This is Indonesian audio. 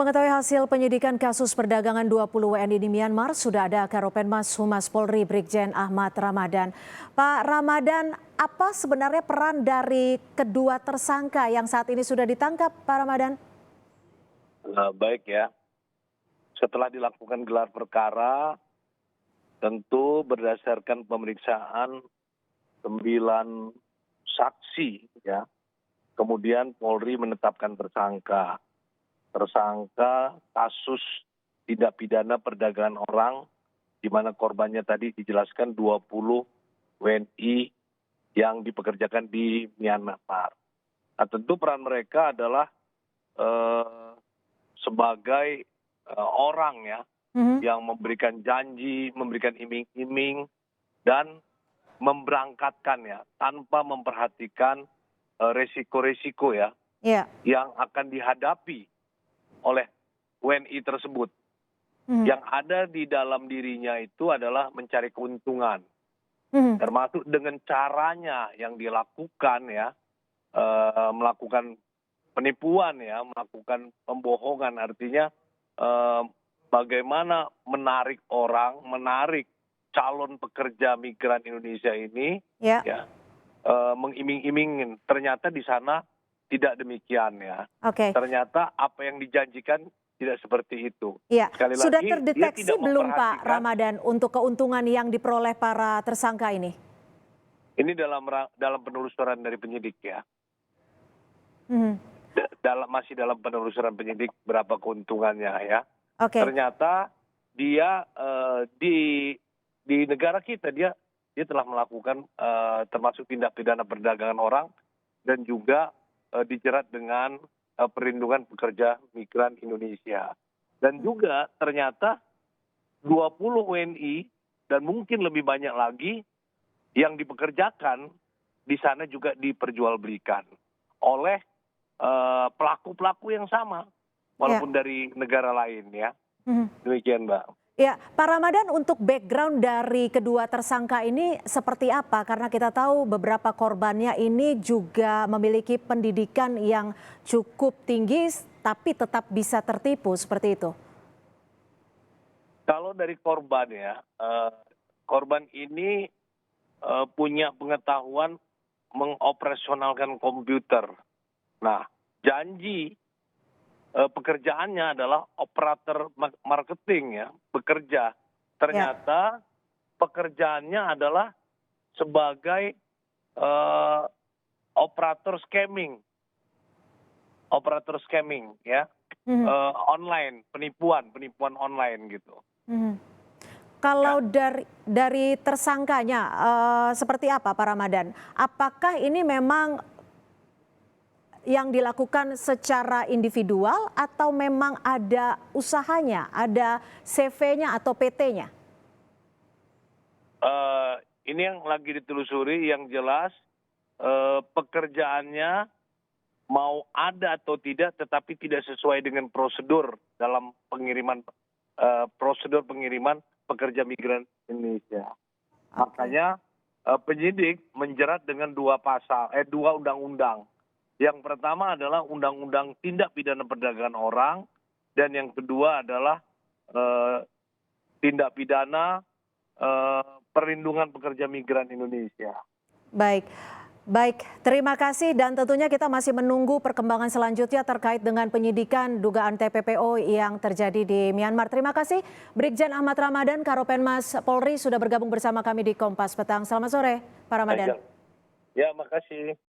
mengetahui hasil penyidikan kasus perdagangan 20 WNI di Myanmar, sudah ada Karopenmas Humas Polri Brigjen Ahmad Ramadan. Pak Ramadan, apa sebenarnya peran dari kedua tersangka yang saat ini sudah ditangkap, Pak Ramadan? Baik ya, setelah dilakukan gelar perkara, tentu berdasarkan pemeriksaan 9 saksi, ya, kemudian Polri menetapkan tersangka kasus tindak pidana perdagangan orang, di mana korbannya tadi dijelaskan 20 WNI yang dipekerjakan di Myanmar. Nah, tentu peran mereka adalah sebagai orang ya, yang memberikan janji, memberikan iming-iming, dan memberangkatkan ya, tanpa memperhatikan resiko-resiko ya, yang akan dihadapi oleh WNI tersebut. Yang ada di dalam dirinya itu adalah mencari keuntungan, termasuk dengan caranya yang dilakukan ya, melakukan penipuan ya, melakukan pembohongan, artinya bagaimana menarik orang, menarik calon pekerja migran Indonesia ini, ya, mengiming-imingin. Ternyata di sana tidak demikian ya. Ternyata apa yang dijanjikan tidak seperti itu. Sekali lagi, sudah terdeteksi belum Pak Ramadan untuk keuntungan yang diperoleh para tersangka ini? Ini dalam penelusuran dari penyidik ya. Masih dalam penelusuran penyidik berapa keuntungannya ya. Ternyata dia di negara kita dia telah melakukan termasuk tindak pidana perdagangan orang dan juga dijerat dengan perlindungan pekerja migran Indonesia. Dan juga ternyata 20 WNI dan mungkin lebih banyak lagi yang dipekerjakan di sana juga diperjualbelikan oleh pelaku-pelaku yang sama, walaupun dari negara lain ya. Demikian Mbak. Ya, Pak Ramadan, untuk background dari kedua tersangka ini seperti apa? Karena kita tahu beberapa korbannya ini juga memiliki pendidikan yang cukup tinggi, tapi tetap bisa tertipu, seperti itu. Kalau dari korban ya, korban ini punya pengetahuan mengoperasionalkan komputer. Nah, janji pekerjaannya adalah operator marketing ya, bekerja. Ternyata pekerjaannya adalah sebagai operator scamming ya, online, penipuan online gitu. Kalau dari tersangkanya seperti apa Pak Ramadan? Apakah ini memang yang dilakukan secara individual atau memang ada usahanya, ada CV-nya atau PT-nya? Ini yang lagi ditelusuri, yang jelas pekerjaannya mau ada atau tidak, tetapi tidak sesuai dengan prosedur dalam pengiriman pekerja migran Indonesia. Makanya penyidik menjerat dengan dua undang-undang. Yang pertama adalah Undang-Undang Tindak Pidana Perdagangan Orang, dan yang kedua adalah tindak pidana perlindungan pekerja migran Indonesia. Baik, terima kasih, dan tentunya kita masih menunggu perkembangan selanjutnya terkait dengan penyidikan dugaan TPPO yang terjadi di Myanmar. Terima kasih Brigjen Ahmad Ramadan, Karopenmas Polri, sudah bergabung bersama kami di Kompas Petang. Selamat sore, Pak Ramadan. Ya, makasih.